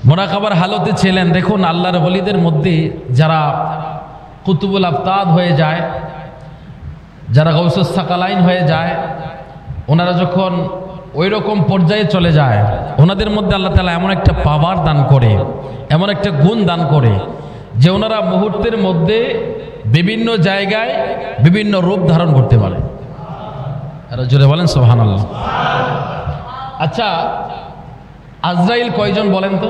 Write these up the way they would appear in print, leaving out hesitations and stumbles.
মোরাকাবার হালতে ছিলেন। দেখুন আল্লাহর ওলিদের মধ্যে যারা কুতুবুল আফতাদ হয়ে যায়, যারা গাউসুস সাকালাইন হয়ে যায়, ওনারা যখন ওই রকম পর্যায়ে চলে যায়, ওনাদের মধ্যে আল্লাহ তাআলা এমন একটা পাওয়ার দান করে, এমন একটা গুণ দান করে যে ওনারা মুহূর্তের মধ্যে বিভিন্ন জায়গায় বিভিন্ন রূপ ধারণ করতে পারে। আর জোরে বলেন সুবহানাল্লাহ। আচ্ছা, আজরাইল কয়জন বলেন তো?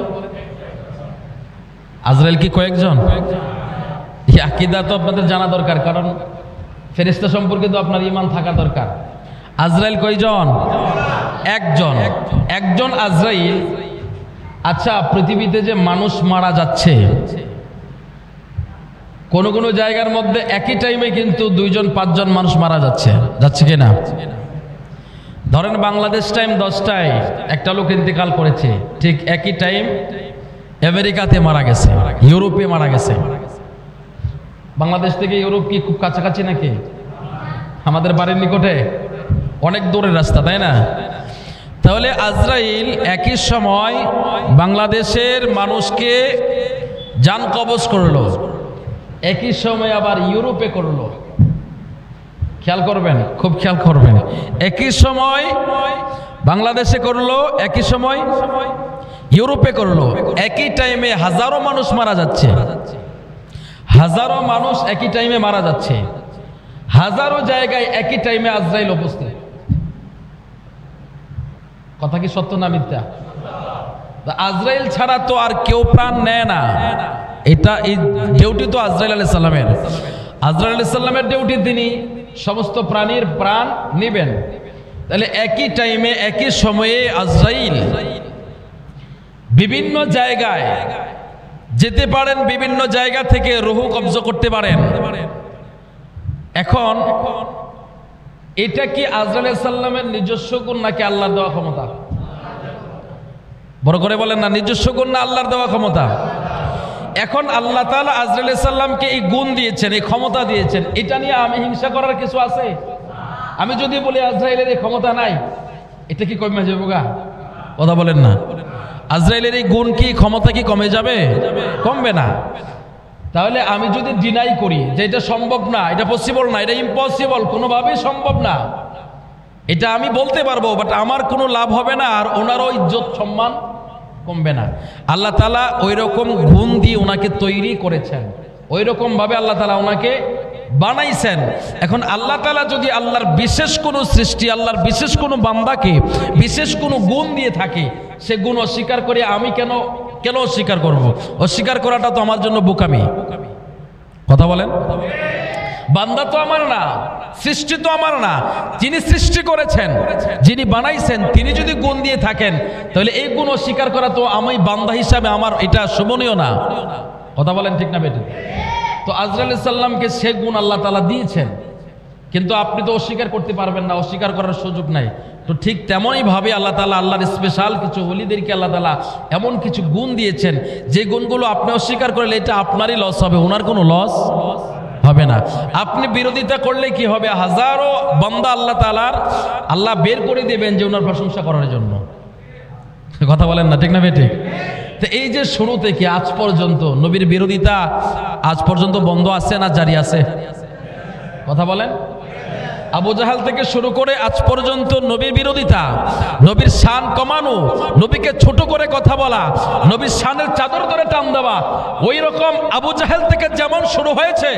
আজরাইল কি কয়েকজন? এই আকীদা তো আপনাদের জানা দরকার, কারণ ফেরেশতা সম্পর্কে তো আপনার ঈমান থাকা দরকার। আজরাইল কয়জন? একজন। একজন আজরাইল। আচ্ছা, পৃথিবীতে যে মানুষ মারা যাচ্ছে, কোন কোন জায়গার মধ্যে একই টাইমে কিন্তু 2জন 5জন মানুষ মারা যাচ্ছে, যাচ্ছে কিনা? ধরেন বাংলাদেশ টাইম 10টায় একটা লোক ইন্তেকাল করেছে, ঠিক একই টাইম আমেরিকাতে মারা গেছে, ইউরোপে মারা গেছে। বাংলাদেশ থেকে ইউরোপ কি খুব কাছাকাছি নাকি? আমাদের বাড়ির নিকটে, অনেক দূরের রাস্তা, তাই না? তাহলে আজরাইল একই সময় বাংলাদেশের মানুষকে জান কবজ করলো, একই সময় আবার ইউরোপে করলো। খেয়াল করবেন, খুব খেয়াল করবেন। একই সময় বাংলাদেশে করলো, একই সময় ইউরোপে করলো। একই টাইমে হাজারো মানুষ মারা যাচ্ছে, হাজারো মানুষ একই টাইমে মারা যাচ্ছে, হাজারো জায়গায় একই টাইমে আজরাইল উপস্থিত। কথা কি সত্য না মিথ্যা? আজরাইল ছাড়া তো আর কেউ প্রাণ নেয় না। এটা এই ডিউটি তো আজরাইল আলাইহিস সালামের। আজরাইল আলাইহিস সালামের ডিউটি, তিনি সমস্ত প্রাণীর প্রাণ নেবেন। তাহলে একই টাইমে একই সময়ে আজরাইল বিভিন্ন জায়গায় যেতে পারেন, বিভিন্ন জায়গা থেকে রূহ কবজ করতে পারেন। এখন এটা কি আজরাইল আলাইহিস সালামের নিজস্ব গুণ নাকি আল্লাহর দেওয়া ক্ষমতা? বড় করে বলেন না, নিজস্ব গুণ না আল্লাহর দেওয়া ক্ষমতা? এখন আল্লাহ তাআলা আজরাইল আলাইহিস সালামকে এই গুণ দিয়েছেন, এই ক্ষমতা দিয়েছেন, এটা নিয়ে আমি হিংসা করার কিছু আছে? আমি যদি বলি আজরাইলের এই ক্ষমতা নাই, এটা কি কমে যাবে? কথা বলেন না। আজরাইলের এই গুণ কি, ক্ষমতা কি কমে যাবে? কমবে না। তাহলে আমি যদি ডিনাই করি যে এটা সম্ভব না, এটা পসিবল না, এটা ইম্পসিবল, কোনোভাবেই সম্ভব না, এটা আমি বলতে পারবো, বাট আমার কোনো লাভ হবে না, আর ওনারও ইজ্জত সম্মান কমবে না। আল্লাহ তাআলা ওই রকম গুণ দিয়ে ওনাকে তৈরি করেছেন, ওই রকম ভাবে আল্লাহ তাআলা ওনাকে বানাইছেন। এখন আল্লাহ তাআলা যদি আল্লাহর বিশেষ কোনো সৃষ্টি, আল্লাহর বিশেষ কোনো বান্দাকে বিশেষ কোনো গুণ দিয়ে থাকে, সে গুণ অস্বীকার করে আমি কেন অস্বীকার করব? অস্বীকার করাটা তো আমার জন্য বোকামি। কথা বলেন। বান্দা তো আমার না, সৃষ্টি তো আমার না, যিনি সৃষ্টি করেছেন, যিনি বানাইছেন, তিনি যদি গুণ দিয়ে থাকেন, তাহলে এই গুণ অস্বীকার করা তো আমি বান্দা হিসাবে আমার এটা শোভনীয় না। কথা বলেন ঠিক না বেটি? তো আজরাইল আলাইহিস সালামকে সে গুণ আল্লাহ তাআলা দিয়েছেন, কিন্তু আপনি তো অস্বীকার করতে পারবেন না, অস্বীকার করার সুযোগ নাই। তো ঠিক তেমনই ভাবে আল্লাহ তাআলা আল্লাহর স্পেশাল কিছু ওলিদেরকে আল্লাহ তাআলা এমন কিছু গুণ দিয়েছেন, যে গুণগুলো আপনি অস্বীকার করলে এটা আপনারই লস হবে, ওনার কোনো লস হবে না। আপনি বিরোধিতা করলে কি হবে? হাজারো বান্দা আল্লাহ তাআলার আল্লাহ বের করে দেবেন যে ওনার প্রশংসা করার জন্য। কথা বলেন না ঠিক না বেঠিক? তো এই যে শুরু থেকে আজ পর্যন্ত নবীর বিরোধিতা আজ পর্যন্ত বন্ধ আছে না জারি আছে? কথা বলেন। আবু জাহাল থেকে শুরু করে আজ পর্যন্ত নবীর বিরোধিতা, নবীর শান কমানো, নবীকে ছোট করে কথা বলা, নবীর শানের চাদর ধরে টান দেওয়া, ওই রকম আবু জাহেল থেকে যেমন শুরু হয়েছে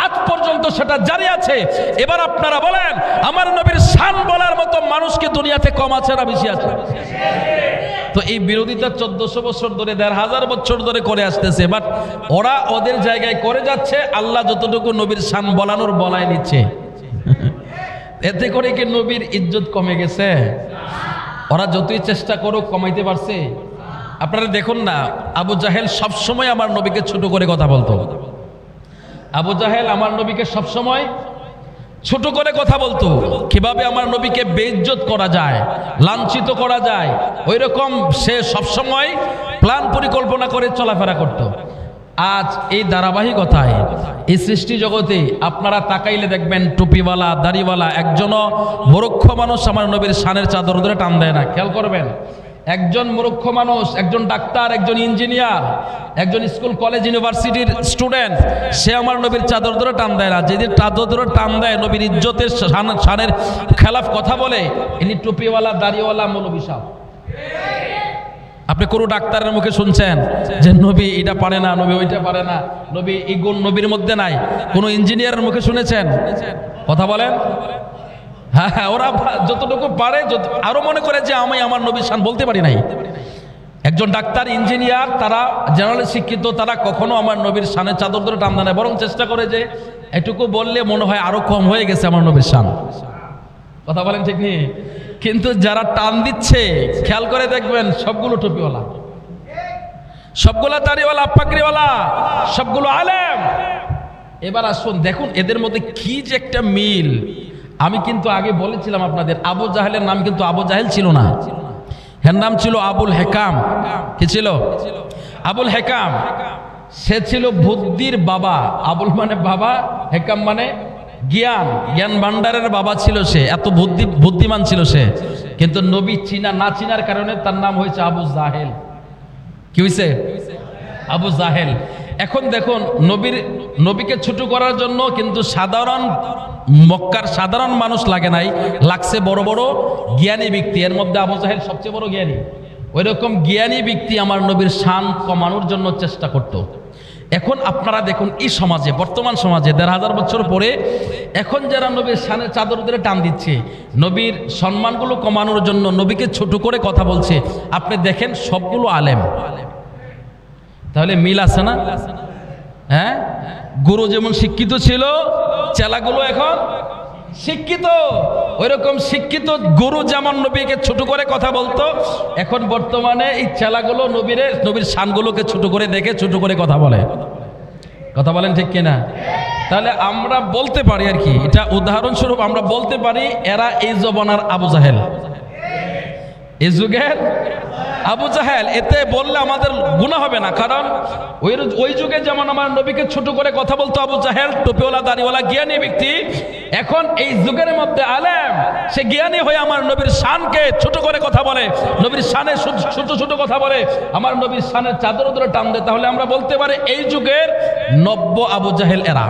আজ পর্যন্ত সেটা জারি আছে। এবার আপনারা বলেন, আমার নবীর শান বলার মতো মানুষ কি দুনিয়াতে কম আছে না বেশি আছে? তো এই বিরোধিতা 1400 বছর ধরে, 1500 বছর ধরে করে আসতেছে, বাট ওরা ওদের জায়গায় করে যাচ্ছে, আল্লাহ যতটুকু নবীর শান বলানোর বলায় নিচ্ছে। এতে করে কি নবীর ইজ্জত কমে গেছে? ওরা যতই চেষ্টা করুক কমাইতে পারছে? আপনারা দেখুন না, আবু জাহেল সবসময় আমার নবীকে ছোট করে কথা বলতো। আবু জাহেল আমার নবীকে সবসময় ছোট করে কথা বলতো, কিভাবে আমার নবীকে বেইজ্জত করা যায়, লাঞ্ছিত করা যায়, ওই রকম সে সবসময় প্ল্যান পরিকল্পনা করে চলাফেরা করত। আজ এই ধারাবাহিকতায় এই সৃষ্টি জগতে আপনারা তাকাইলে দেখবেন টুপিওয়ালা, দাড়িওয়ালা একজনও মূর্খ মানুষ আমার নবীর শানের চাদর ধরে টান দেয় না। খেয়াল করবেন, একজন মূর্খ মানুষ, একজন ডাক্তার, একজন ইঞ্জিনিয়ার, একজন স্কুল কলেজ ইউনিভার্সিটির স্টুডেন্ট, সে আমার নবীর চাদর ধরে টান দেয় না। যেদিন চাদর ধরে টান দেয়, নবীর ইজ্জতের শানের খেলাফ কথা বলে, ইনি টুপিওয়ালা দাড়িওয়ালা মৌলবী সাহেব। আপনি কোনো ডাক্তারের মুখে শুনছেন যে নবী এটা পারে না, নবী ওইটা পারে না, নবী এই গুণ নবীর মধ্যে নাই? কোনো ইঞ্জিনিয়ারের মুখে শুনেছেন? কথা বলেন। হ্যাঁ হ্যাঁ, ওরা যতটুকু পারে আরো মনে করে যে আমি আমার নবীর শান বলতে পারি নাই। একজন ডাক্তার, ইঞ্জিনিয়ার, তারা জেনারেলি শিক্ষিত, তারা কখনো আমার নবীর শানের চাদর ধরে টান দেয় না, বরং চেষ্টা করে যে এটুকু বললে মনে হয় আরো কম হয়ে গেছে আমার নবীর শান। কথা বলেন ঠিক নেই? কিন্তু যারা টান দিচ্ছে, খেয়াল করে দেখবেন, সবগুলো টুপিওয়ালা, সবগুলো দাড়িওয়ালা, পাগড়িওয়ালা, সবগুলো আলেম। এবার আসুন দেখুন এদের মধ্যে কি যে একটা মিল। আমি কিন্তু আগে বলেছিলাম আপনাদের, আবু জাহেলের নাম কিন্তু আবু জাহেল ছিল না, এর নাম ছিল আবুল হেকাম। কি ছিল? আবুল হেকাম। সে ছিল বুদ্ধির বাবা। আবুল মানে বাবা, হেকাম মানে জ্ঞান, জ্ঞান ভান্ডারের বাবা ছিল সে, এত বুদ্ধিমান ছিল সে। কিন্তু নবী চিনা না চিনার কারণে তার নাম হয়েছে আবু জাহেল। কি হয়েছে? আবু জাহেল। এখন দেখুন নবীকে ছোট করার জন্য কিন্তু সাধারণ মক্কার সাধারণ মানুষ লাগে নাই, লাগছে বড় বড় জ্ঞানী ব্যক্তি। এর মধ্যে আবু জাহেল সবচেয়ে বড় জ্ঞানী। ওই রকম জ্ঞানী ব্যক্তি আমার নবীর শান কমানোর জন্য চেষ্টা করত। এখন আপনারা দেখুন এই সমাজে, বর্তমান সমাজে ১৫০০ বছর পরে এখন যারা নবীর শানের চাদর ধরে টান দিচ্ছে, নবীর সম্মানগুলো কমানোর জন্য নবীকে ছোট করে কথা বলছে, আপনি দেখেন সবগুলো আলেম। তাহলে মিল আছে না? হ্যাঁ, গুরু যেমন শিক্ষিত ছিল, চেলাগুলো এখন শিক্ষিত। ওই রকম শিক্ষিত গুরু যেমন নবীকে ছোট করে কথা বলতো, এখন বর্তমানে এই চেলাগুলো নবীর শানগুলোকে ছোট করে দেখে ছোট করে কথা বলে। কথা বলেন ঠিক কিনা? তাহলে আমরা বলতে পারি আর কি, এটা উদাহরণস্বরূপ আমরা বলতে পারি এরা এই জমানার আবু জাহেল, এই যুগের আবু জাহেল। এতে বললে আমাদের গুনাহ হবে না, কারণ ওই যুগে যেমন আমার নবীকে ছোট করে কথা বলতো আবু জাহেল, টুপিওয়ালা দাড়িওয়ালা জ্ঞানী ব্যক্তি, এখন এই যুগের মধ্যে আলেম, সে জ্ঞানী হয়ে আমার নবীর শানকে ছোট করে কথা বলে, নবীর শানে ছোট ছোট কথা বলে, আমার নবীর শানের চাদর ধরে টান দেয়। তাহলে আমরা বলতে পারি এই যুগের নব্য আবু জাহেল এরা।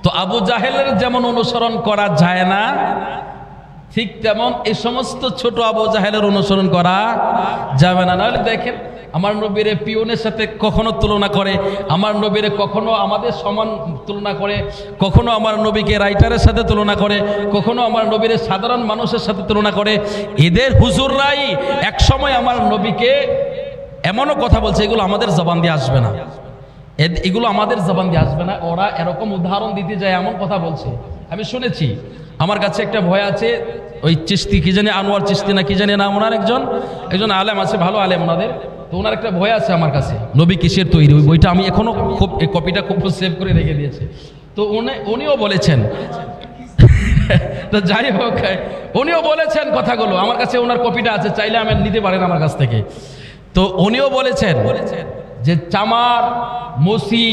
তো আবু জাহেলের যেমন অনুসরণ করা যায় না, ঠিক তেমন এই সমস্ত ছোট আবু জাহেলের অনুসরণ করা যাবে না। নাহলে দেখেন আমার নবীর পিয়নের সাথে কখনো তুলনা করে, আমার নবীর কখনো আমাদের সমান তুলনা করে, কখনো আমার নবীকে রাইটারের সাথে তুলনা করে, কখনো আমার নবীর সাধারণ মানুষের সাথে তুলনা করে। এদের হুজুররাই এক সময় আমার নবীকে এমনও কথা বলছে, এগুলো আমাদের জবান দিয়ে আসবে না, এগুলো আমাদের জবান দিয়ে আসবে না। ওরা এরকম উদাহরণ দিতে যায়, এমন কথা বলছে আমি শুনেছি। আমার কাছে একটা ভয় আছে, ওই চিস্তি কি জানি, আনোয়ার চিস্তি না কি জানি নাম, ওনার একজন আলেম আছে, ভালো আলেম ওনাদের। তো ওনার একটা ভয় আছে আমার কাছে, নবী কিসের তৈরি, ওই বইটা আমি এখনো খুব, এই কপিটা খুব সেভ করে রেখে দিয়েছে। তো উনিও বলেছেন তো যাই হোক, উনিও বলেছেন কথাগুলো, আমার কাছে ওনার কপিটা আছে, চাইলে আমি নিতে পারেন আমার কাছ থেকে। তো উনিও বলেছেন যে চামার মসি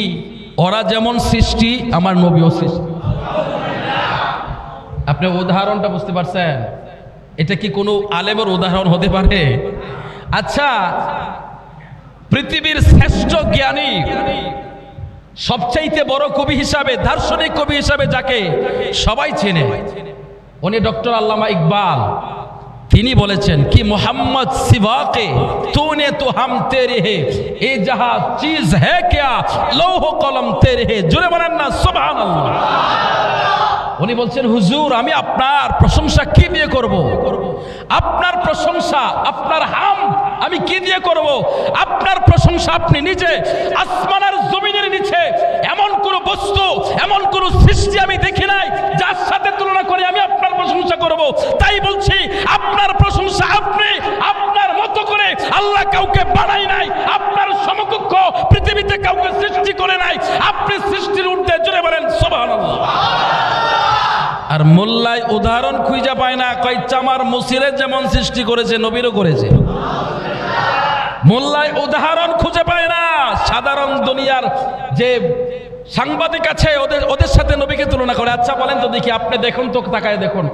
ওরা যেমন সৃষ্টি, আমার নবীও সৃষ্টি। আপনি উদাহরণটা বুঝতে পারছেন? এটা কি কোনো আলেমের উদাহরণ হতে পারে? আচ্ছা, পৃথিবীর শ্রেষ্ঠ জ্ঞানী, সবচাইতে বড় কবি হিসাবে, দার্শনিক কবি হিসাবে যাকে সবাই চেনে, উনি ডক্টর আল্লামা ইকবাল। তিনি বলেছেন কি, মোহাম্মদ সিওয়াকে তूने तो हम तेरे है, ये जहां चीज है क्या, लौह कलम तेरे है। জোরে বলেন না সুবহানাল্লাহ। উনি বলছেন, হুজুর আমি আপনার প্রশংসা কি দিয়ে করব? আপনার প্রশংসা, আপনার হাম আমি কি দিয়ে করব? আপনার প্রশংসা আপনি নিজে। আসমানের জমিনের নিচে এমন কোন বস্তু, এমন কোন সৃষ্টি আমি দেখি নাই যার সাথে তুলনা করে আমি আপনার প্রশংসা করব। তাই বলছি, আপনার প্রশংসা আপনি আপনার মতো করে, আল্লাহ কাউকে বানাই নাই, আপনার সমকক্ষ পৃথিবীতে কাউকে সৃষ্টি করে নাই, আপনি সৃষ্টির ঊর্ধ্বে। জোরে বলেন সুবহানাল্লাহ। আর মোল্লাই উদাহরণ খুঁজে পায় না, কয় চামার মসিরে যেমন সৃষ্টি করেছে নবীরও করেছে। মোল্লাই উদাহরণ খুঁজে পায় না। সাধারণ দুনিয়ার যে সাংবাদিক আছে ওদের সাথে নবীকে তুলনা করে। আচ্ছা বলেন তো দেখি, আপনি দেখুন তো, তাকায় দেখুন,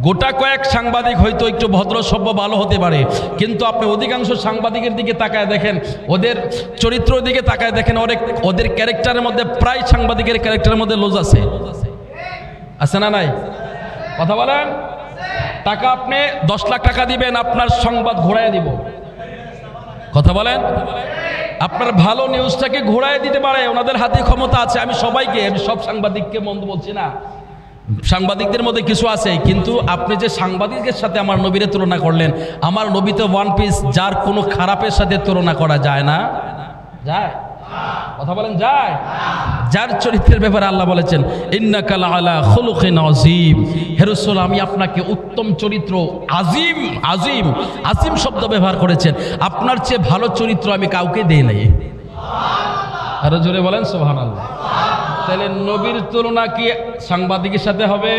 গোটা কয়েক সাংবাদিক হয়তো একটু ভদ্র সভ্য ভালো হতে পারে, কিন্তু আপনি অধিকাংশ সাংবাদিকের দিকে তাকায় দেখেন, ওদের চরিত্রের দিকে তাকায় দেখেন, ওদের ক্যারেক্টারের মধ্যে প্রায় সাংবাদিকের ক্যারেক্টারের মধ্যে লুজ আছে, আছে না নাই? কথা বলেন। টাকা আপনি 10 লাখ টাকা দিবেন, আপনার সংবাদ ঘোরায় দিব। কথা বলেন। আপনার ভালো নিউজটাকে ঘোরায় দিতে পারে, ওনাদের হাতে ক্ষমতা আছে। আমি সব সাংবাদিককে মন্দ বলছি না, সাংবাদিকদের মধ্যে কিছু আছে, কিন্তু আপনি যে সাংবাদিকের সাথে আমার নবীরে তুলনা করলেন, আমার নবী তো ওয়ান পিস, যার কোনো খারাপের সাথে তুলনা করা যায় না। যায়? কথা বলেন, যায়? যার চরিত্রের ব্যাপারে আল্লাহ বলেছেন ইন্নাকা লাআলা খুলুকিন আযীম, হে রাসূল আমি আপনাকে উত্তম চরিত্র, আজিম আজিম আজিম শব্দ ব্যবহার করেছেন, আপনার চেয়ে ভালো চরিত্র আমি কাউকে দেই নাই। আরো জোরে বলেন সুবহানাল্লাহ। তাহলে নবীর তুলনা কি সাংবাদিকের সাথে হবে?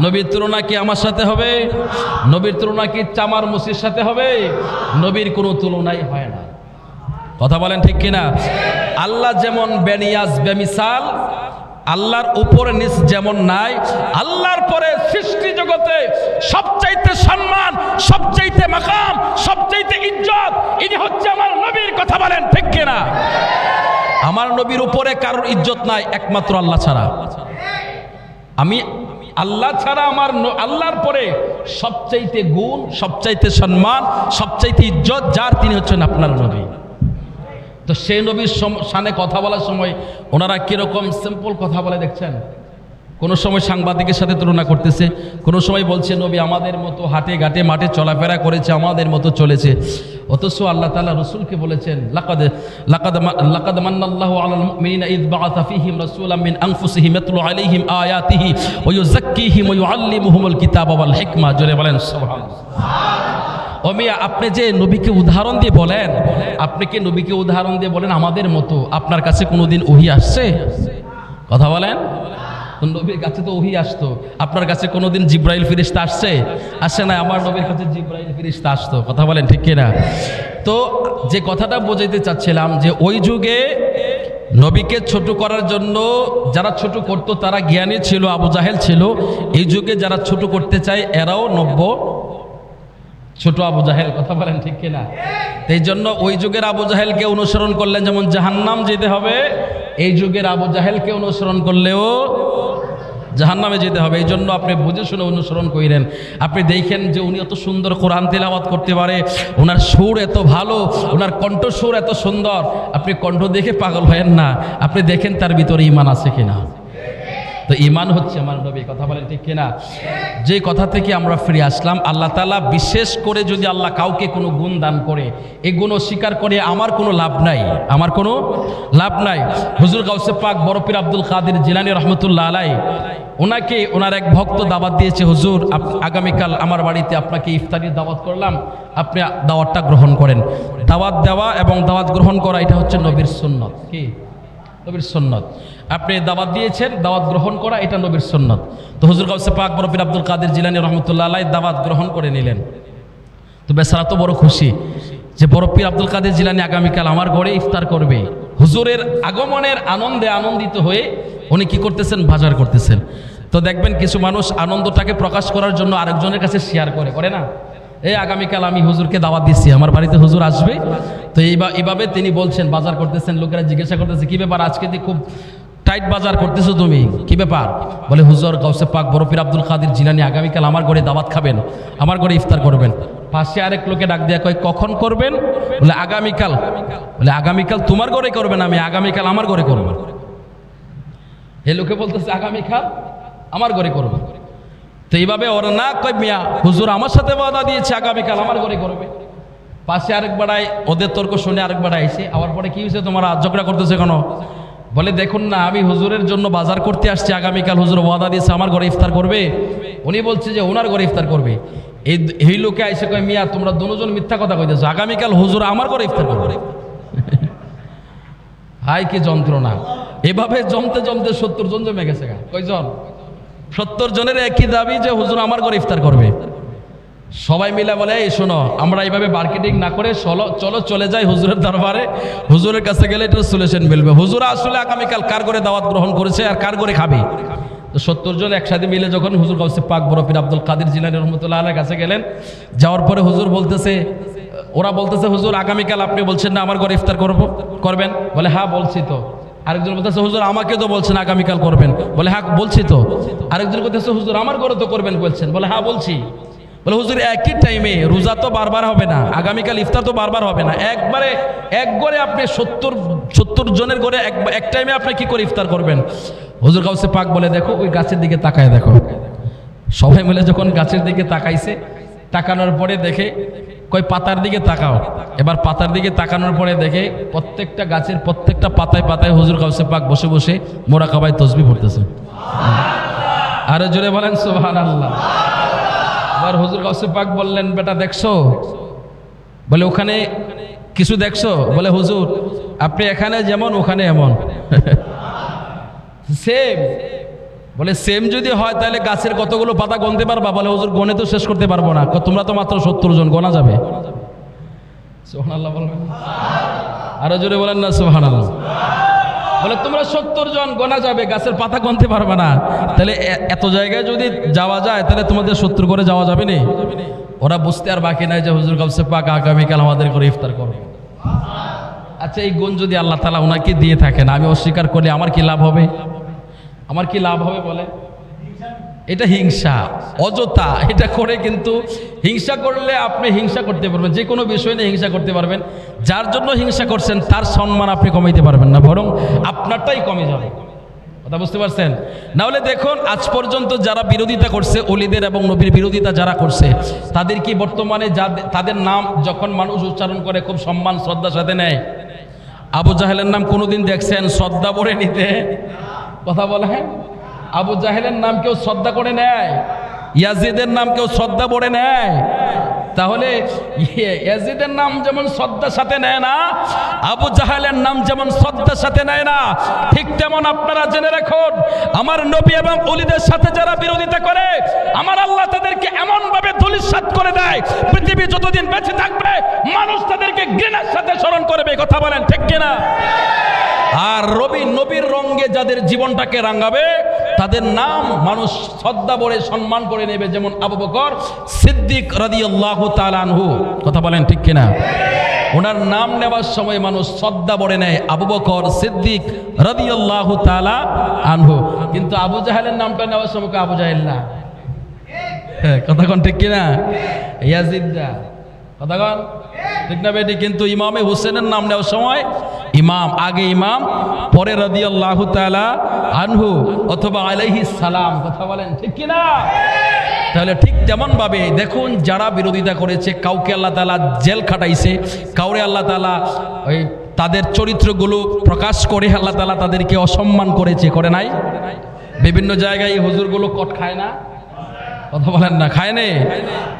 নবীর তুলনা কি আমার সাথে হবে? নবীর তুলনা কি চামার মুসির সাথে হবে? নবীর কোনো তুলনাই হয় না। কথা বলেন ঠিক কিনা? আল্লাহ যেমন বেনিয়াজ বেমিসাল, আল্লাহর উপরে নিচ যেমন নাই, আল্লাহর পরে সৃষ্টি জগতে সবচাইতে সম্মান, সবচাইতে মাকাম, সবচাইতে ইজ্জত ইনি হচ্ছে আমার নবীর। কথা বলেন ঠিক কিনা? আমার নবীর উপরে কারোর ইজ্জত নাই একমাত্র আল্লাহ ছাড়া। আমি আল্লাহ ছাড়া আল্লাহর পরে সবচাইতে গুণ, সবচাইতে সম্মান, সবচাইতে ইজ্জত যার, তিনি হচ্ছেন আপনার নবী। তো সেই নবীর সামনে কথা বলার সময় ওনারা কিরকম সিম্পল কথা বলে দেখছেন। কোনো সময় সাংবাদিকের সাথে তুলনা করতেছে, কোনো সময় বলছে নবী আমাদের মতো হাটে ঘাটে মাঠে চলাফেরা করেছে, আমাদের মতো চলেছে। অথচ আল্লাহ তাআলা রাসূলকে বলেছেন লাকাদ মান্নাল্লাহু আলাল মুমিনিনা ইয বাআসা ফীহিম রাসূলাম মিন আনফুসিহিম ইয়াতলু আলাইহিম আয়াতিহি ওয়া ইউযাক্কিহিম ওয়া ইউআল্লিমুহুমুল কিতাবা ওয়াল হিকমা। জোরে বলেন সুবহানাল্লাহ। ও মিয়া, আপনি যে নবীকে উদাহরণ দিয়ে বলেন, আপনি কি নবীকে উদাহরণ দিয়ে বলেন আমাদের মতো? আপনার কাছে কোনোদিন ওহী আসছে? কথা বলেন। নবীর কাছে তো ওহী আসতো, আপনার কাছে কোনোদিন জিব্রাইল ফেরেশতা আসছে? আসে না। আমার নবীর কাছে জিব্রাইল ফেরেশতা আসতো। কথা বলেন ঠিক কিনা? তো যে কথাটা বোঝাইতে চাচ্ছিলাম যে ওই যুগে নবীকে ছোট করার জন্য যারা ছোট করতো তারা জ্ঞানী ছিল, আবু জাহেল ছিল। এই যুগে যারা ছোট করতে চায় এরাও নব্য ছোট আবু জাহেল। কথা বলেন ঠিক কিনা? এই জন্য ওই যুগের আবু জাহেলকে অনুসরণ করলেন যেমন জাহান্নাম যেতে হবে, এই যুগের আবু জাহেলকে অনুসরণ করলেও জাহান্নামে যেতে হবে। এই জন্য আপনি বুঝে শুনে অনুসরণ করেন। আপনি দেখেন যে উনি এত সুন্দর কোরআন তেলাওয়াত করতে পারে, ওনার সুর এত ভালো, ওনার কণ্ঠস্বর এত সুন্দর, আপনি কণ্ঠ দেখে পাগল হয়েন না, আপনি দেখেন তার ভিতরে ঈমান আছে কিনা। তো ঈমান হচ্ছে আমার নবী। কথা বলেন ঠিক কিনা? যে কথা থেকে আমরা ফিরে আসলাম, আল্লাহ তাআলা বিশেষ করে যদি আল্লাহ কাউকে কোনো গুণ দান করে, এই গুণ অস্বীকার করে আমার কোনো লাভ নাই, আমার কোনো লাভ নাই। হুজুর গাউসে পাক বড় পীর আব্দুল কাদের জিলানী রহমতুল্লাহ আলাইহি, ওনাকে ওনার এক ভক্ত দাওয়াত দিয়েছে, হুজুর আগামীকাল আমার বাড়িতে আপনাকে ইফতারির দাওয়াত করলাম, আপনি দাওয়াতটা গ্রহণ করেন। দাওয়াত দেওয়া এবং দাওয়াত গ্রহণ করা এটা হচ্ছে নবীর সুন্নত। কি? নবীর সুন্নত। আপনি দাওয়াত দিয়েছেন, দাওয়াত গ্রহণ করা এটা নবীর সুন্নত। তো হুজুর গাউসে পাক বড় পীর আব্দুল কাদের জিলানী রহমতুল্লাহ আলাইহি দাওয়াত গ্রহণ করে নিলেন। তো বেচারা তো বড় খুশি যে বড় পীর আব্দুল কাদের জিলানী আগামীকাল আমার ঘরে ইফতার করবে। হুজুরের আগমনের আনন্দে আনন্দিত হয়ে উনি কি করতেছেন? বাজার করতেছেন। তো দেখবেন কিছু মানুষ আনন্দটাকে প্রকাশ করার জন্য আরেকজনের কাছে শেয়ার করে না? এই আগামীকাল আমি হুজুরকে দাওয়াত দিচ্ছি, আমার বাড়িতে হুজুর আসবে। তো এইভাবে তিনি বলছেন, বাজার করতেছেন। লোকেরা জিজ্ঞাসা করতেছে কি ব্যাপার, আজকে দিয়ে খুব টাইট বাজার করতেছো তুমি, কি ব্যাপার? বলে হুজুর গাউসে পাক বড় পীর আব্দুল কাদের জিলানী আগামীকাল আমার ঘরে দাওয়াত খাবেন, আমার ঘরে ইফতার করবেন। পাশে আরেক লোকে ডাক দেয়া কয় কখন করবেন? বলে আগামীকাল। বলে আগামীকাল তোমার ঘরে করবেন, আমি আগামীকাল আমার ঘরে করব। এই লোকে বলতেছে আগামীকাল আমার ঘরে করব। তো এইভাবে ওরা না কয় মিয়া হুজুর আমার সাথে ওয়াদা দিয়েছে আগামীকাল আমার ঘরে করবে। পাশে আরেক বাড়াই ওদের তর্ক শুনে আরেক বাড়াই আইছে, আবার পরে কি হয়েছে তোমরা ঝগড়া করতেছে কেন? বলে দেখুন না, আমি হুজুরের জন্য বাজার করতে আসছি, আগামীকাল হুজুর ওয়াদা দিয়েছে আমার ঘরে ইফতার করবে, উনি বলছে যে ওনার ঘরে ইফতার করবে। এই লোকে আইসে কয় মিয়া তোমরা দুজন মিথ্যা কথা কইতেছো, আগামীকাল হুজুর আমার ঘরে ইফতার করবে। হাই কি যন্ত্রণা! এভাবে জমতে জমতে 70 জন জমে গেছে। কয়জন? 70 জনের একই দাবি যে হুজুর আমার ঘরে ইফতার করবে। সবাই মিলে বলে এই শোনো, আমরা এইভাবে মার্কেটিং না করে চলো চলে যাই হুজুরের দরবারে, হুজুরের কাছে গেলে এটা সলিউশন মিলবে। হুজুর আসলে আগামীকাল কার করে দাওয়াত গ্রহণ করেছে আর কার করে খাবে। তো 70 জন একসাথে মিলে যখন হুজুর গাউসে পাক বড় পীর আব্দুল কাদের জিলানী রহমতুল্লাহ আলাইহির কাছে গেলেন, যাওয়ার পরে হুজুর বলতেছে, ওরা বলতেছে হুজুর আগামীকাল আপনি বলছেন না আমার ঘরে ইফতার করবেন? বলে হ্যাঁ বলছি তো। আরেকজন বলতেছে হুজুর আমাকে তো বলছেন আগামীকাল করবেন? বলে হ্যাঁ বলছি তো। আরেকজন বলতেছে হুজুর আমার ঘরে তো করবেন বলছেন? বলে হ্যাঁ বলছি। বলে হুজুর একই টাইমে রোজা তো বারবার হবে না, আগামীকাল ইফতার তো বারবার হবে না, একবারে এক ঘরে আপনি 70 জনের ঘরে এক টাইমে আপনি কি করে ইফতার করবেন? হুজুর গাউসে পাক বলে দেখো ওই গাছের দিকে তাকায় দেখো। সবাই মিলে যখন গাছের দিকে তাকাইছে, তাকানোর পরে দেখে কই পাতার দিকে তাকাও। এবার পাতার দিকে তাকানোর পরে দেখে প্রত্যেকটা গাছের প্রত্যেকটা পাতায় পাতায় হুজুর গাউসে পাক বসে বসে মোরাকাবায় তাসবিহ পড়তেছে। আরো জোরে বলেন সুবহানাল্লাহ। আবার হুজুর গাউসে পাক বললেন বেটা দেখছো? বলে ওখানে কিছু দেখছো? বলে হুজুর আপনি এখানে যেমন ওখানে এমন সেম। বলে সেম যদি হয় তাহলে গাছের কতগুলো পাতা গুনতে পারবা? বলে হুজুর গনে তো শেষ করতে পারবো না। তোমরা তো মাত্র 70 জন, গোনা যাবে? সুবহানাল্লাহ বলবেন। আরো জোরে বলেন না সুবহানাল্লাহ। বলে তোমরা 70 জন, গোনা যাবে, গাছের পাতা গুনতে পারবে না। তাহলে এত জায়গায় যদি যাওয়া যায় তাহলে তোমাদের 70 করে যাওয়া যাবে না। ওরা বুঝতে আর বাকি নাই যে হুজুর গাউসে পাক আগামীকাল আমাদের করে ইফতার করবে। আচ্ছা এই গুণ যদি আল্লাহ তাআলা ওনাকে দিয়ে থাকেন, আমি অস্বীকার করলে আমার কি লাভ হবে? আমার কি লাভ হবে বলে? এটা হিংসা, অযথা এটা করে। কিন্তু হিংসা করলে আপনি হিংসা করতে পারবেন, যে কোনো বিষয় নিয়ে হিংসা করতে পারবেন। যার জন্য হিংসা করছেন তার সম্মান আপনি কমাইতে পারবেন না, বরং আপনারটাই কমে যাবে। কথা বুঝতে পারছেন? না হলে দেখুন আজ পর্যন্ত যারা বিরোধিতা করছে, ওলিদের এবং নবীর বিরোধিতা যারা করছে, তাদের কি বর্তমানে তাদের নাম যখন মানুষ উচ্চারণ করে খুব সম্মান শ্রদ্ধার সাথে নেয়? আবু জাহেলের নাম কোনোদিন দেখছেন শ্রদ্ধা করে নিতে? কথা বলে আবু জাহেলের নাম কেউ শ্রদ্ধা করে নেয়? ইয়াজিদের নাম কেউ শ্রদ্ধা করে নেয়? তাহলে ইয়াজিদের নাম যেমন শ্রদ্ধার সাথে নেয় না, আবু জাহেলের নাম যেমন শ্রদ্ধার সাথে নেয় না, ঠিক তেমন আপনারা জেনে রাখুন আমার নবী এবং ওলিদের সাথে যারা বিরোধিতা করে, আমার আল্লাহ তাদেরকে এমন ভাবে ধূলিসাৎ করে দেয়, পৃথিবী যতদিন বেঁচে থাকবে মানুষ তাদেরকে ঘৃণার সাথে স্মরণ করবে। কথা বলেন ঠিক কিনা? আর নবীর রঙে যাদের জীবনটাকে রাঙাবে তাদের নাম মানুষ শ্রদ্ধা ভরে সম্মান করে নেবে, যেমন আবু বকর সিদ্দিক রাদিয়াল্লাহু তাআলা আনহু। কথা বলেন ঠিক কিনা? ওনার নাম নেওয়ার সময় মানুষ শ্রদ্ধা ভরে নেয়, আবু বকর সিদ্দিক রাদিয়াল্লাহু তাআলা আনহু। কিন্তু আবু জাহেলের নামটা নেওয়ার সময় আবু জাহেল না। কথা কোন ঠিক কিনা? ইয়াজিদ না। কথা কোন ঠিক না বেটি? কিন্তু ইমামে হুসেনের নাম নেওয়ার সময় ইমাম আগে ইমাম, পরে রাদিয়াল্লাহু তাআলা আনহু অথবা আলাইহিস সালাম। কথা বলেন ঠিক কিনা? তাহলে ঠিক তেমন ভাবে দেখুন যারা বিরোধিতা করেছে, কাউকে আল্লাহ তাআলা জেল খাটাইছে, কাউরে আল্লাহ তাআলা ওই তাদের চরিত্রগুলো প্রকাশ করে আল্লাহ তাআলা তাদেরকে অসম্মান করেছে, করে নাই? বিভিন্ন জায়গায় এই হুজুরগুলো কট খায় না? কথা বলেন না, খায় না?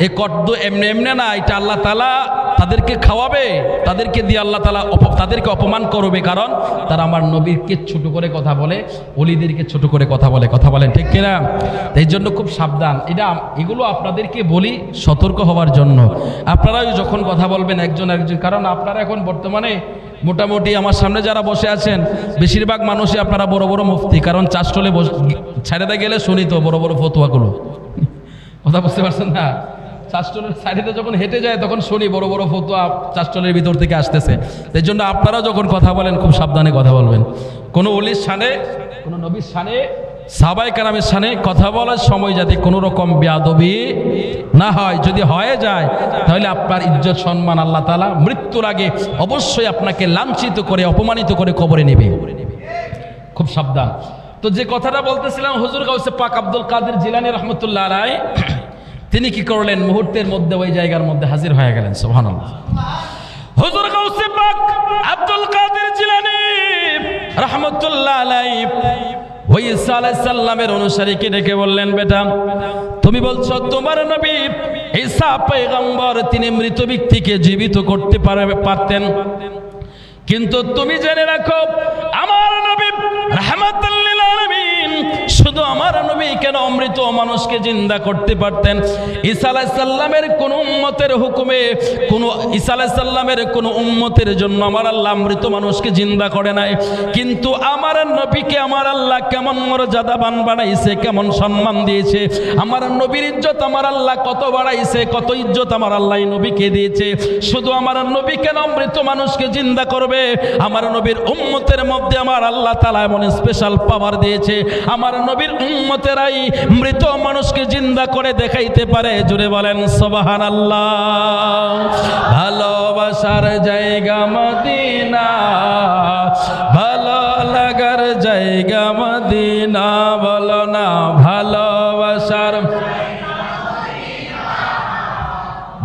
এই কট তো এমনি এমনি না, এটা আল্লাহ তাআলা তাদেরকে খাওয়াবে, তাদেরকে দিয়ে আল্লাহ তাআলা তাদেরকে অপমান করবে, কারণ তারা আমার নবীকে ছোট করে কথা বলে, ওলিদেরকে ছোট করে কথা বলে। কথা বলেন ঠিক কিনা? এই জন্য খুব সাবধান। এগুলো আপনাদেরকে বলি সতর্ক হওয়ার জন্য। আপনারাও যখন কথা বলবেন একজন, কারণ আপনারা এখন বর্তমানে মোটামুটি আমার সামনে যারা বসে আছেন বেশিরভাগ মানুষই আপনারা বড় বড় মুফতি, কারণ চাষটলে ছেড়ে গেলে শুনি তো বড় বড় ফতোয়াগুলো। কথা বুঝতে পারছেন না? চাষটলের সাইডে যখন হেঁটে যায় তখন শুনি বড় বড় ফতোয়া চাষটলের ভিতর থেকে আসতেছে। এই জন্য আপনারা যখন কথা বলেন খুব সাবধানে কথা বলবেন। কোনো ওলির শানে, কোনো নবীর শানে, সাহাবায়ে কেরামের শানে কথা বলার সময় যাতে কোনো রকম বেয়াদবি না হয়। যদি হয়ে যায় তাহলে আপনার ইজ্জত সম্মান আল্লাহ তাআলা মৃত্যুর আগে অবশ্যই আপনাকে লাঞ্ছিত করে অপমানিত করে কবরে নেবে। খুব সাবধান। তো যে কথাটা বলতেছিলাম, হুজুর গাউসে পাক আব্দুল কাদের জিলানী রাহমাতুল্লাহ আলাইহি তিনি কি করলেন? মুহূর্তের মধ্যে ওই জায়গার মধ্যে হাজির হয়ে গেলেন। সুবহানাল্লাহ। হুজুর গাউসে পাক আব্দুল কাদের জিলানী রাহমাতুল্লাহ আলাইহি ওই ঈসা আলাইহিস সালামের অনুসারীকে ডেকে বললেন, বেটা তুমি বলছো তোমার নবী ঈসা পয়গম্বর তিনি মৃত ব্যক্তিকে জীবিত করতে পারতেন, কিন্তু তুমি জেনে রাখো আমার নবী রাহমাতুল লিল আলামিন শুধু আমার নবী কেন মৃত মানুষকে জিন্দা করতে পারতেন? ঈসা আলাইহিস সালামের কোন উম্মতের হুকুমে, কোন ঈসা আলাইহিস সালামের কোন উম্মতের জন্য আমার আল্লাহ মৃত মানুষকে জিন্দা করে নাই। কিন্তু আমার নবীকে আমার আল্লাহ কেমন মর্যাদাবান বানাইছে, কেমন সম্মান দিয়েছে। আমার নবীর ইজ্জত আমার আল্লাহ কত বাড়াইছে, কত ইজ্জত আমার আল্লাহ নবীকে দিয়েছে। শুধু আমার নবী কেন মৃত মানুষকে জিন্দা করবে? আমার নবীর উম্মতের মধ্যে আমার আল্লাহ তাআলা এমন স্পেশাল পাওয়ার দিয়েছে, আমার নবীর উম্মতেরাই মৃত মানুষকে জিন্দা করে দেখাইতে পারে। জুড়ে বলেন সুবহানাল্লাহ। ভালোবাসার জায়গা মদিনা, ভালো লাগার জায়গা মদিনা, বলো না ভালোবাসার,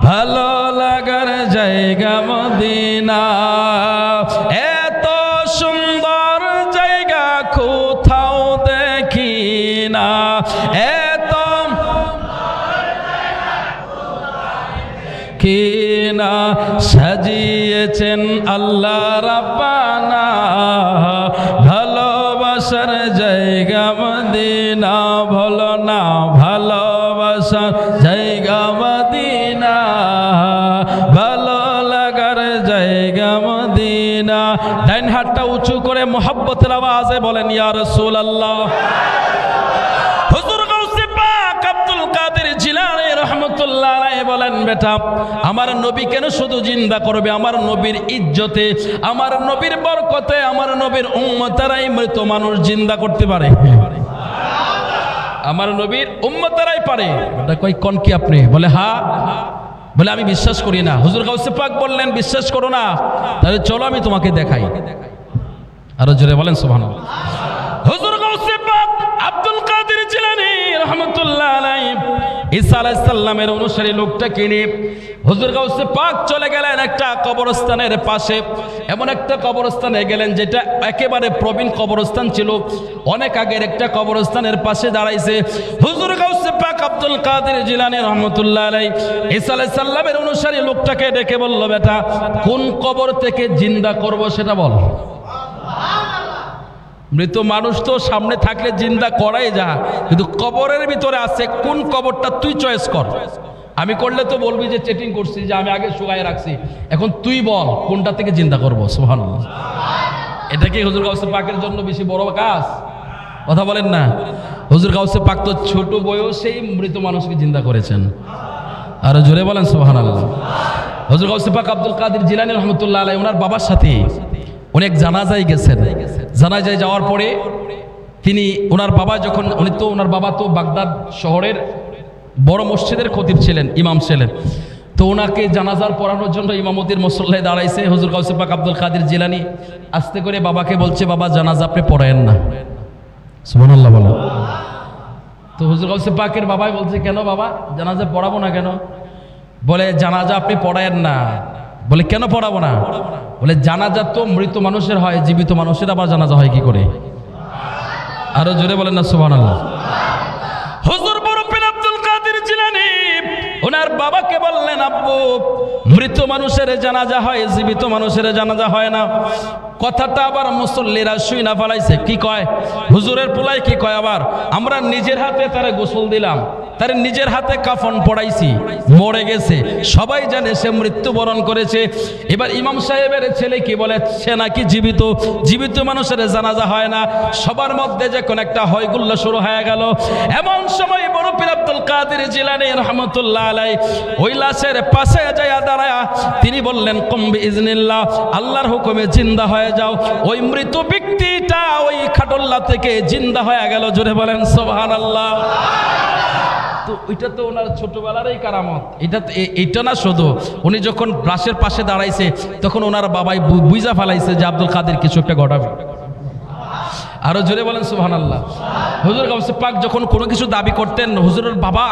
ভালো লাগার জায়গা মদিনা। এত সুন্দর জায়গা কোথাও দেখি না, এত কিনা সাজিয়েছেন আল্লাহ রাব্বানা, ভালোবাসার জায়গা মদিনা, বলো না ভালোবাসার জায়গা মদিনা, ভালো লাগার জায়গা মদিনা। ডাইন হাতটা উঁচু করে মোহাব্বতের আওয়াজে বলেন ইয়া রাসূলুল্লাহ। হুজুর গাউসে পাক আব্দুল কাদের জিলানী রাহমাতুল্লাহ আলাইহি বলেন, বেটা আমার নবী কেন শুধু জিন্দা করবে? আমার নবীর ইজ্জতে, আমার নবীর বরকতে আমার নবীর উম্মতেরাই মৃত মানুষ জিন্দা করতে পারে। আমার নবীর উম্মতেরাই পারে। এটা কই কোন কি আপনি? বলে হ্যাঁ। বলে আমি বিশ্বাস করি না। হুজুর গাউসে পাক বললেন বিশ্বাস করো না, তাহলে চলো আমি তোমাকে দেখাই। আরো জোরে বলেন সুবহানাল্লাহ। হুজুর গাউসে পাক আব্দুল কাদের জিলানী রাহমাতুল্লাহ আলাইহি ঈসা আলাইহিস সালামের অনুসারী লোকটাকে নিয়ে হুজুর গাউসে পাক চলে গেলেন একটা কবরস্থানের পাশে। এমন একটা কবরস্থানে গেলেন যেটা একেবারে প্রবীণ কবরস্থান ছিল, অনেক আগের একটা কবরস্থানের পাশে দাঁড়াইছে হুজুর গাউসে পাক আব্দুল কাদের জিলানী রাহমাতুল্লাহ আলাইহি। ঈসা আলাইহিস সালামের অনুসারী লোকটাকে ডেকে বলল, বেটা কোন কবর থেকে জিন্দা করব সেটা বল। মৃত মানুষ তো সামনে থাকলে জিন্দা করাই যা, কিন্তু কবরের ভিতরে আছে, কোন কবরটা তুই চয়েস কর। আমি করলে তো বলবি যে চেটিং করছি, যে আমি আগে শুকায় রাখছি, এখন তুই বল কোনটা থেকে জিন্দা করবো। সুবহানাল্লাহ। এটা কি হুজুর গাউসে পাকের জন্য বেশি বড় কাজ? কথা বলেন না। হুজুর গাউসে পাক তো ছোট বয়সেই মৃত মানুষকে জিন্দা করেছেন। আরো জোরে বলেন সুবহানাল্লাহ। হুজুর গাউসে পাক আব্দুল কাদের জিলানী রাহমাতুল্লাহ আলাইহি ওনার বাবার সাথে অনেক জানাজায় গেছেন। জানাজায় যাওয়ার পরে তিনি ওনার বাবা যখন, ওনার বাবা তো বাগদাদ শহরের বড় মসজিদের খতিব ছিলেন, ইমাম ছিলেন। তো ওনাকে জানাজার পড়ানোর জন্য ইমামতির মুসল্লায় দাঁড়াইছে। হুজুর গাউসে পাক আব্দুল কাদের জিলানী আস্তে করে বাবাকে বলছে, বাবা জানাজা আপনি পড়ায়েন না। সুবহানাল্লাহ বলেন। তো হুজুর গাউসে পাকের বাবাই বলছে, কেন বাবা জানাজা পড়াবো না কেন? বলে জানাজা আপনি পড়ায়েন না। বলে কেন পড়াবো না? বলে জানাজা তো মৃত মানুষের হয়, জীবিত মানুষের আবার জানাজা হয় কি করে? আরো জোরে বলেন না সুবহানাল্লাহ। হুজুর বরফিন আব্দুল কাদের জিলানী ওনার বাবাকে বললেন, আব্বু মৃত মানুষের জানাজা হয়, জীবিত মানুষের জানাজা হয় না। কথাটা আবার মুসল্লিরা শুই না ফেলাইছে। কি কয় হুজুরের পোলাই? কি কয় আবার? আমরা নিজের হাতে তারে গোসল দিলাম, তার নিজের হাতে কাফন পড়াইছি, মরে গেছে, সবাই জানে সে মৃত্যুবরণ করেছে। এবার ইমাম সাহেবের ছেলে কি বলে, সে নাকি জীবিত, জীবিত মানুষের জানাজা হয় না। সবার মধ্যে যখন একটা হয়গুল্লা শুরু হয়ে গেল, এমন সময় বড় পীর আব্দুল কাদের জিলানী রাহমাতুল্লাহ আলাইহি ওই লাশের পাশে যায় দাঁড়ায়া তিনি বললেন, কুম বিইজনিল্লাহ, আল্লাহর হুকুমে জিন্দা হয়ে যাও। ওই মৃত ব্যক্তিটা ওই খাটল্লা থেকে জিন্দা হয়ে গেল। জোরে বলেন সুবহানাল্লাহ। তো ওইটা তো ওনার ছোটবেলারই কারামত। এটা না শুধু, উনি যখন লাশের পাশে দাঁড়াইছে তখন ওনার বাবাই বুঝা ফেলাইছে যে আব্দুল কাদের কিছু একটা ঘটাবে। আরো জোরে বলেন সুবহানাল্লাহ। হুজুর গাউসে পাক যখন কোনো কিছু দাবি করতেন, হুজুরের বাবা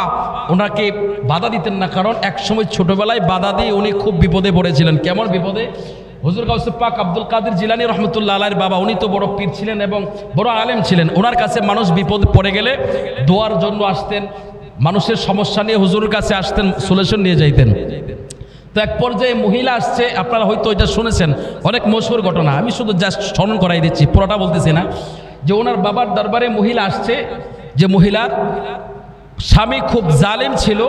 ওনাকে বাধা দিতেন না, কারণ একসময় ছোটবেলায় বাধা দিয়ে উনি খুব বিপদে পড়েছিলেন। কেমন বিপদে? হুজুর গাউসে পাক আব্দুল কাদের জিলানী রাহমাতুল্লাহ আলাইহির বাবা, উনি তো বড় পীর ছিলেন এবং বড় আলেম ছিলেন। ওনার কাছে মানুষ বিপদ পড়ে গেলে দোয়ার জন্য আসতেন, মানুষের সমস্যা নিয়ে হুজুরের কাছে আসতেন, সলিউশন নিয়ে যাইতেন। তো এক পর্যায়ে মহিলা আসছে, আপনারা হয়তো এটা শুনেছেন, অনেক মশহুর ঘটনা, আমি শুধু জাস্ট স্মরণ করাই দিচ্ছি, পুরোটা বলতেছি না। যে ওনার বাবার দরবারে মহিলা আসছে, যে মহিলার স্বামী খুব জালিম ছিল,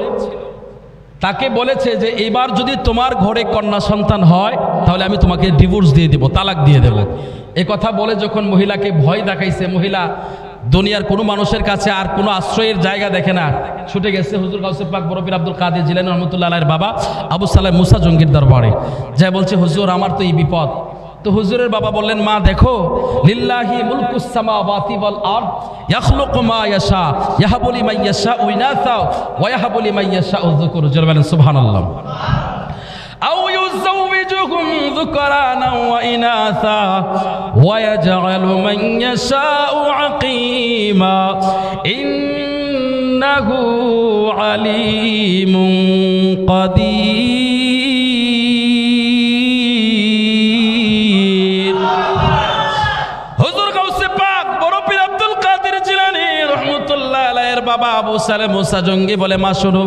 তাকে বলেছে যে এবার যদি তোমার ঘরে কন্যা সন্তান হয় তাহলে আমি তোমাকে ডিভোর্স দিয়ে দেব, তালাক দিয়ে দেব। এ কথা বলে যখন মহিলাকে ভয় দেখাইছে, মহিলা দুনিয়ার কোনো মানুষের কাছে আর কোনো আশ্রয়ের জায়গা দেখে না, ছুটে গেছে হুজুর গাউসে পাক বড় পীর আব্দুল কাদের জিলানী রহমাতুল্লাহ আলাইহির বাবা আবু সালেহ মুসা জঙ্গির দরবারে যায়, বলছে হুজুর আমার তো এই বিপদ। তো হুজুরের বাবা বললেন, মা দেখো, লিল্লাহি মুলকুস সামাওয়াতি ওয়াল আরদ ইয়াখলুকু মা ইয়াশা ইয়াহাবু লিমান ইয়াশাউ ইনাসা ওয়া ইয়াহাবু লিমান ইয়াশাউ যুকুর। জোরে বলেন সুবহানাল্লাহ। আও ইউযাওবিজুহুম যুকরানা ওয়া ইনাসা ওয়া ইয়াজআলু মান ইয়াশাউ আকীমা ইন্নাহু আলীমুন কাদির। হুজুর গাউসে পাক বড় পীর আব্দুল কাদের জিলানী রহমাতুল্লাহ আলাইহির বাবা আবু সালেহ মুসা জঙ্গি বলে, মা শুনো,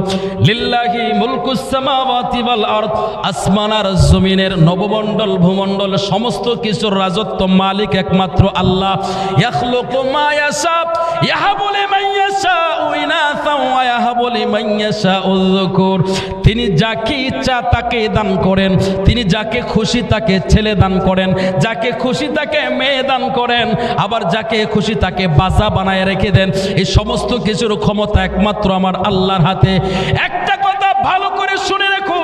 লিল্লাহি মুলকুস সামাওয়াতি ওয়াল আরদ, আসমান আর জমিনের নবমণ্ডল ভূমণ্ডল সমস্ত কিছুর রাজত্ব মালিক একমাত্র আল্লাহ। ইয়াখলুকু মা ইয়াশা ইয়াহাবু লিমান ইয়াশাউ ইনাসা ওয়া ইয়াহাবু লিমান ইয়াশাউ যুকুর। তিনি যাকে ইচ্ছা তাকে দান করেন, তিনি যাকে খুশি তাকে ছেলে দান করেন, যাকে খুশি তাকে মেয়ে দান করেন, আবার যাকে খুশি তাকে বাচ্চা বানায় রেখে দেন। এই সমস্ত কিছুর ক্ষমতা একমাত্র আমার আল্লাহর হাতে। একটা কথা ভালো করে শুনে রাখো,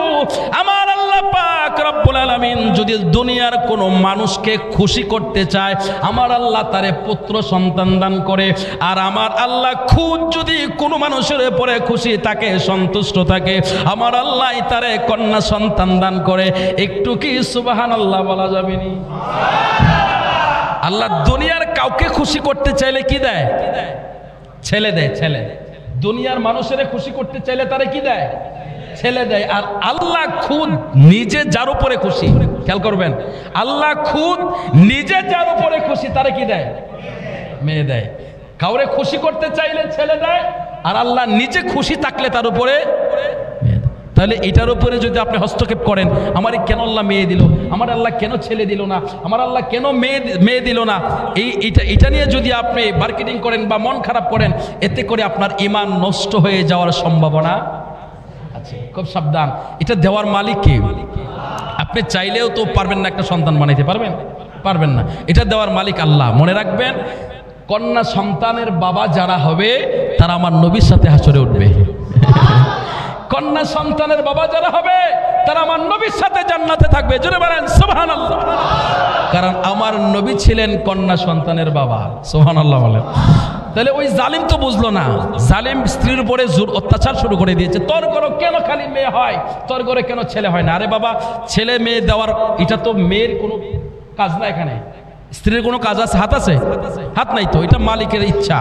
আমার আল্লাহ পাক রব্বুল আলামিন যদি দুনিয়ার কোনো মানুষকে খুশি করতে চায়, আমার আল্লাহ তারে পুত্র সন্তান দান করে। আর আমার আল্লাহ খুদ যদি কোনো মানুষের উপরে খুশি তাকে সন্তুষ্ট থাকে, আমার আল্লাহ তারে কন্যা সন্তান দান করে। একটু কি সুবহানাল্লাহ বলা যাবে না? আল্লাহ দুনিয়ার কাউকে খুশি করতে চাইলে কি দেয়? ছেলে দেয়, ছেলে। দুনিয়ার মানুষের খুশি করতে চাইলে তারে কি দেয়? ছেলে দেয়। আর আল্লাহ খুদ নিজে যার উপরে খুশি, খেয়াল করবেন, আল্লাহ খুদ নিজে যার উপরে খুশি তারে কি দেয়? মেয়ে দেয়। কাউরে খুশি করতে চাইলে ছেলে দেয়, আর আল্লাহ নিজে খুশি থাকলে তার উপরে মেয়ে দেয়। তাহলে এটার উপরে যদি আপনি হস্তক্ষেপ করেন, আমার কেন আল্লাহ মেয়ে দিল, আমার আল্লাহ কেন ছেলে দিল না, আমার আল্লাহ কেন মেয়ে দিল না, এটা নিয়ে যদি আপনি মার্কেটিং করেন বা মন খারাপ করেন, এতে করে আপনার ঈমান নষ্ট হয়ে যাওয়ার সম্ভাবনা আছে। খুব সাবধান, এটা দেওয়ার মালিক কে? আপনি চাইলেও তো পারবেন না একটা সন্তান বানাইতে, পারবেন না। এটা দেওয়ার মালিক আল্লাহ। মনে রাখবেন, কন্যা সন্তানের বাবা যারা হবে তারা আমার নবীর সাথে হাসরে উঠবে। কন্যা সন্তানের বাবা যারা হবে তারা আমার নবীর সাথে জান্নাতে থাকবে। জোরে বলেন সুবহানাল্লাহ। কারণ আমার নবী ছিলেন কন্যা সন্তানের বাবা। সুবহানাল্লাহ বলেন। তাহলে ওই জালিম তো বুঝলো না, জালিম স্ত্রীর উপরে জোর অত্যাচার শুরু করে দিয়েছে। তোর ঘরে কেন খালি মেয়ে হয়, তোর ঘরে কেন ছেলে হয় না? আরে বাবা, ছেলে মেয়ে দেওয়ার এটা তো মেয়ের কোনো কাজ না, এখানে স্ত্রীর কোনো কাজ আছে? হাত আছে? হাত নাই তো। এটা মালিকের ইচ্ছা।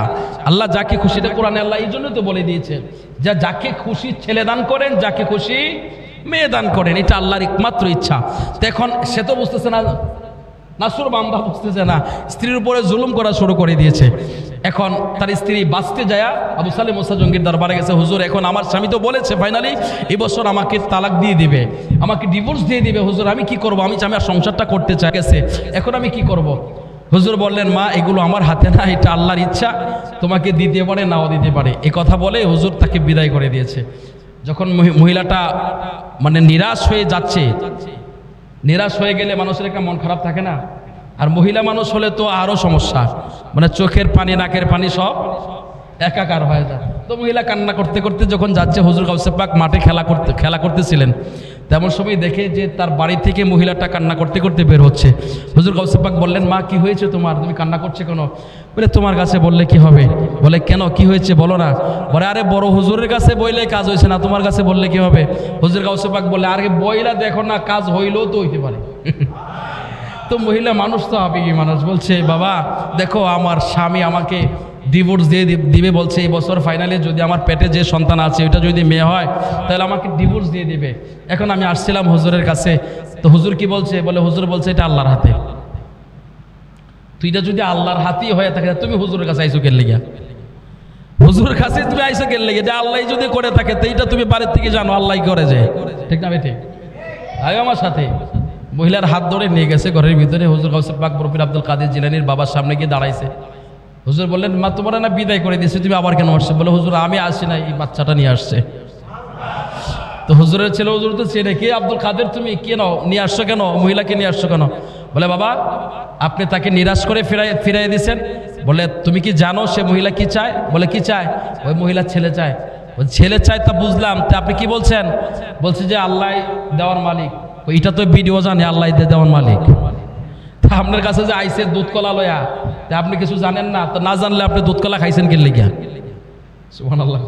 আল্লাহ যাকে খুশি, এটা কোরআনে আল্লাহ এই জন্যই তো বলে দিয়েছে যে যাকে খুশি ছেলে দান করেন, যাকে খুশি মেয়ে দান করেন। এটা আল্লাহর একমাত্র ইচ্ছা। তো এখন সে তো বুঝতেছে না, নাসুর বান্দা বুঝতেছে না, স্ত্রীর উপরে জুলুম করা শুরু করে দিয়েছে। এখন তার স্ত্রী বাঁচতে যায় আবু সালেহ মুসা জঙ্গির দরবারে গেছে, হুজুর এখন আমার স্বামী তো বলেছে ফাইনালি এবছর আমাকে তালাক দিয়ে দিবে, আমাকে ডিভোর্স দিয়ে দিবে, হুজুর আমি কি করব? আমি আমার সংসারটা করতে চাই, গেছে, এখন আমি কি করব? হুজুর বললেন, মা এগুলো আমার হাতে না, এটা আল্লাহর ইচ্ছা, তোমাকে দিতে পারে নাও দিতে পারে। এই কথা বলে হুজুর তাকে বিদায় করে দিয়েছে। যখন মহিলাটা মানে নিরাশ হয়ে যাচ্ছে, নিরাশ হয়ে গেলে মানুষের একটা মন খারাপ থাকে না? আর মহিলা মানুষ হলে তো আরো সমস্যা, মানে চোখের পানি নাকের পানি সব একাকার হয়ে যায়। তো মহিলা কান্না করতে করতে যখন যাচ্ছে, হুজুর গাউসে পাক মাঠে খেলা করতেছিলেন, তেমন সময় দেখে যে তার বাড়ি থেকে মহিলাটা কান্না করতে করতে বের হচ্ছে। হুজুর গাউসে পাক বললেন, মা কি হয়েছে তোমার, তুমি কান্না করছে কেন? বলে তোমার কাছে বললে কি হবে? বলে কেন, কি হয়েছে বলো না? বলে আরে বড় হুজুরের কাছে বইলে কাজ হয়েছে না, তোমার কাছে বললে কি হবে? হুজুর গাউসে পাক বলে, আরে বইলা দেখো না, কাজ হইলেও তো হইতে পারে। তো মহিলা মানুষ তো আবেগী মানুষ, বলছে বাবা দেখো আমার স্বামী আমাকে ডিভোর্স দিয়ে দিবে বলছে এই বছর ফাইনালি, যদি আমার পেটে যে সন্তান আছে ওইটা যদি মেয়ে হয় তাহলে আমাকে ডিভোর্স দিয়ে দিবে। এখন আমি আসছিলাম হুজুরের কাছে, তো হুজুর কি বলছে? বলে হুজুর বলছে এটা আল্লাহর হাতে। তো এটা যদি আল্লাহর হাতেই হয়ে থাকে, তুমি হুজুরের কাছে আইসো কেন লেগিয়া? হুজুরের কাছে তুমি আইসো কেন লেগে? যে আল্লাহ যদি করে থাকে তো এইটা তুমি বাড়ির থেকে জানো আল্লাহ করে যায়, ঠিক না? ঠিক আগে আমার সাথে মহিলার হাত ধরে নিয়ে গেছে ঘরের ভিতরে। হুজুর গাউসে পাক বড় পীর আব্দুল কাদের জিলানীর বাবার সামনে গিয়ে দাঁড়াইছে। হুজুর বললেন মা তোমার না বিদায় করে দিয়েছে, তুমি আবার কেন আসছে? বলে হুজুর আমি আসি না, এই বাচ্চাটা নিয়ে আসছে। তো হুজুরের ছেলে হুজুর তো চেনে, কে আব্দুল কাদের তুমি কেন নিয়ে আসছো, কেন মহিলাকে নিয়ে আসছো কেন? বলে বাবা আপনি তাকে নিরাশ করে ফিরাই দিয়েছেন। বলে তুমি কি জানো সে মহিলা কি চায়? বলে কি চায়? ওই মহিলা ছেলে চায়। ছেলে চায় তা বুঝলাম, তা আপনি কি বলছেন? বলছে যে আল্লাহ দেওয়ার মালিক। এটা তো ভিডিও জানে আল্লাহ দেওয়ার মালিক। তা আপনার কাছে যে আইসে দুধ কলা লয়া, তা আপনি কিছু জানেন না? তো না জানলে আপনি দুধ কলা খাইছেন কি লেগিয়া? সুবহানাল্লাহ।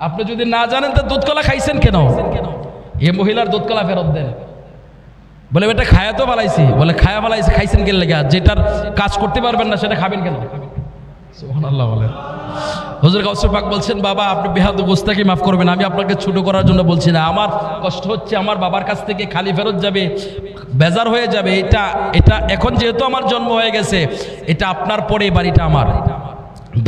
আপনি যদি না জানেন তো দুধ কলা খাইছেন কেন? এই মহিলার দুধ কলা ফেরত দেন। বলে এটা খায়া তো বালাইছি। বলে খায়া বালাইছি, খাইছেন কেন লেগা? যেটার কাজ করতে পারবেন না সেটা খাবেন কেন? সুবহানাল্লাহ বলেন। হুজুর গাউসে পাক বলছেন বাবা আপনি বেহাদ গোস্তাকে মাফ করবেন, আমি আপনাকে ছোট করার জন্য বলছি না। আমার কষ্ট হচ্ছে আমার বাবার কাছ থেকে খালি ফেরত যাবে, বেজার হয়ে যাবে। এটা এখন যেহেতু আমার জন্ম হয়ে গেছে, এটা আপনার পরে বাড়িটা আমার,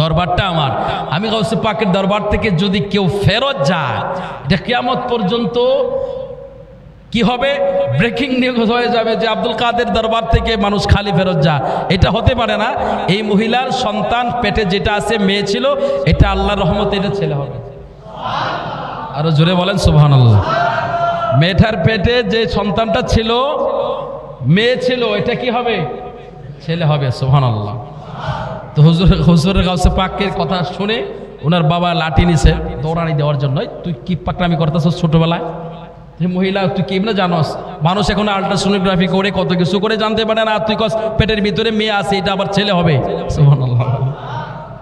দরবারটা আমার। আমি গাউসে পাকের দরবার থেকে যদি কেউ ফেরত যায়, এটা কিয়ামত পর্যন্ত কি হবে? ব্রেকিং নিউজ হয়ে যাবে যে আব্দুল কাদের দরবার থেকে মানুষ খালি ফেরত যায়। এটা হতে পারে না। এই মহিলার সন্তান পেটে যেটা আছে মেয়ে ছিল, এটা আল্লাহর রহমতে এটা ছেলে হবে। আরো জোরে বলেন সুবহানাল্লাহ। মেয়েটার পেটে যে সন্তানটা ছিল মেয়ে ছিল, এটা কি হবে? ছেলে হবে। সুবহানাল্লাহ। তো হুজুরের গাউসে পাকের কথা শুনে ওনার বাবা লাঠি নিছে দৌড়ানি দেওয়ার জন্য। তুই কি পাকড়ামি করতেছস ছোটবেলায়? মহিলা তুই কি না জানোস? মানুষ এখন আল্ট্রাসোনোগ্রাফি করে কত কিছু করে জানতে পারে না। তুই কস পেটের ভিতরে মেয়ে আছে, এটা আবার ছেলে হবে। সুবহানাল্লাহ।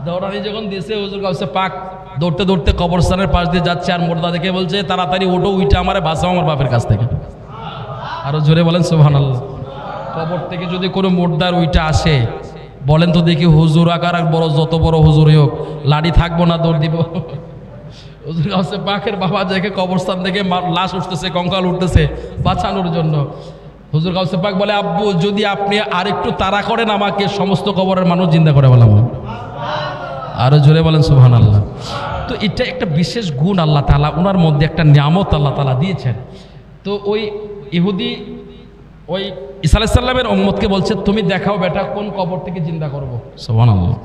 দৌড়ানি যখন দিয়েছে হুজুর গাউসে পাক দৌড়তে দৌড়তে কবরস্থানের পাশ দিয়ে যাচ্ছে, আর মোর্দা দেখে বলছে তাড়াতাড়ি ওঠো, উইটা আমারে বাঁচাও আমার বাপের কাছ থেকে। আরো জোরে বলেন সুবহানাল্লাহ। কবর থেকে যদি কোনো মোর্দার উইটা আসে, বলেন তো দেখি হুজুর আকার আর বড় যত বড় হুজুরই হোক, লাঠি থাকবো না, দৌড় দিব? হুজুর গাউসে পাকের বাবা দেখে কবরস্থান থেকে লাশ উঠতেছে, কঙ্কাল উঠতেছে বাঁচানোর জন্য। হুজুর গাউসে পাক বলে আব্বু যদি আপনি আরেকটু তাড়া করেন আমাকে সমস্ত কবরের মানুষ জিন্দা করে বললাম। আরো জোরে বলেন সুবহানাল্লাহ। তো এটা একটা বিশেষ গুণ আল্লাহ তাআলা ওনার মধ্যে একটা নিয়ামত আল্লাহ তাআলা দিয়েছেন। তো ওই ইহুদি ওই ঈসা আলাইহিস সালামের উম্মতকে বলছে তুমি দেখাও বেটা কোন কবর থেকে জিন্দা করব। সুবহানাল্লাহ।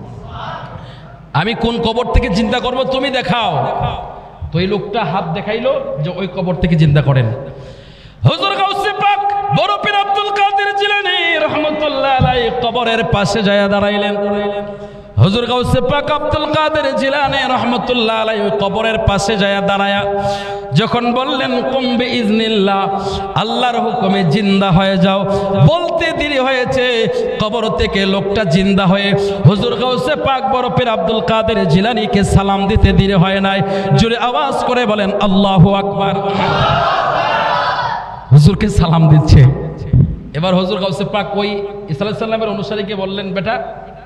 আমি কোন কবর থেকে জিন্দা করব তুমি দেখাও। তো এই লোকটা হাত দেখাইলো যে ওই কবর থেকে জিন্দা করেন। হুজুর গাউসে পাক বড় পীর আব্দুল কাদের জিলানী রাহমাতুল্লাহ আলাইহি কবরের পাশে যায় দাঁড়াইলেন। হুজুর গাউসে পাক আব্দুল কাদের জিলানী রাহমাতুল্লাহ আলাইহি কবরের পাশে যায় দাঁড়ায়া যখন বললেন কুম বিইজনিল্লাহ, আল্লাহর হুকুমে জিন্দা হয়ে যাও, বলতে দেরি হয়েছে কবর থেকে লোকটা জিন্দা হয়ে হুজুর গাউসে পাক বড় পীর আব্দুল কাদের জিলানীকে সালাম দিতে দেরি হয় নাই। জোরে আওয়াজ করে বলেন আল্লাহু আকবার। হুজুরকে সালাম দিচ্ছে। এবার হুজুর গাউসে পাক ওই ঈসা আলাইহিস সালামের অনুসারীকে বললেন বেটা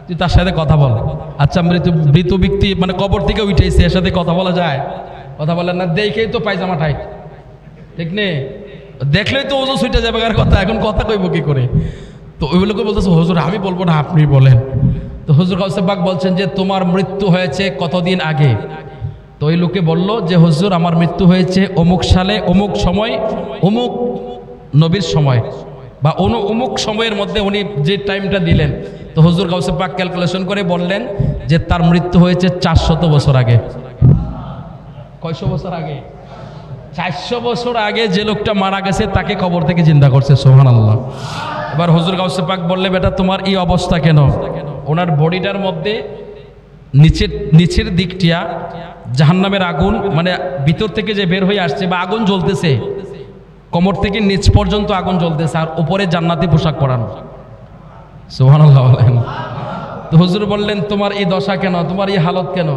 তুই তার সাথে কথা বল। আচ্ছা মৃত ব্যক্তি মানে কবর থেকে উঠেছে, এর সাথে কথা বলা যায়? কথা বলেন না, দেখেই তো পায়জামা টাইট, ঠিক নেই? দেখলেই তো ওজু ছুটে যাবে কার কথা, এখন কথা কইব কি করে? তো ওই লোকে বলতেছে হুজুর আমি বলবো না, আপনি বলেন। তো হুজুর গাউসে পাক বলছেন যে তোমার মৃত্যু হয়েছে কতদিন আগে? তো ওই লোকে বলল যে হুজুর আমার মৃত্যু হয়েছে অমুক সালে অমুক সময় অমুক নবীর সময় বা অমুক সময়ের মধ্যে উনি যে টাইমটা দিলেন। তো হুজুর গাউসে পাক ক্যালকুলেশন করে বললেন যে তার মৃত্যু হয়েছে 400 বছর আগে। কয়শো বছর আগে? 400 বছর আগে যে লোকটা মারা গেছে তাকে কবর থেকে জিন্দা করছে। সুবহানাল্লাহ। এবার হুজুর গাউসে পাক বললে বেটা তোমার এই অবস্থা কেন? ওনার বডিটার মধ্যে নিচের দিকটিয়া জাহান্নামের আগুন মানে ভিতর থেকে যে বের হয়ে আসছে বা আগুন জ্বলতেছে, কোমর থেকে নিচ পর্যন্ত আগুন জ্বলতেছে, আর উপরে জান্নাতি পোশাক পরানো। সুবহানাল্লাহ বলেন। তো হুজুর বললেন তোমার এই দশা কেন, তোমার এই হালত কেন?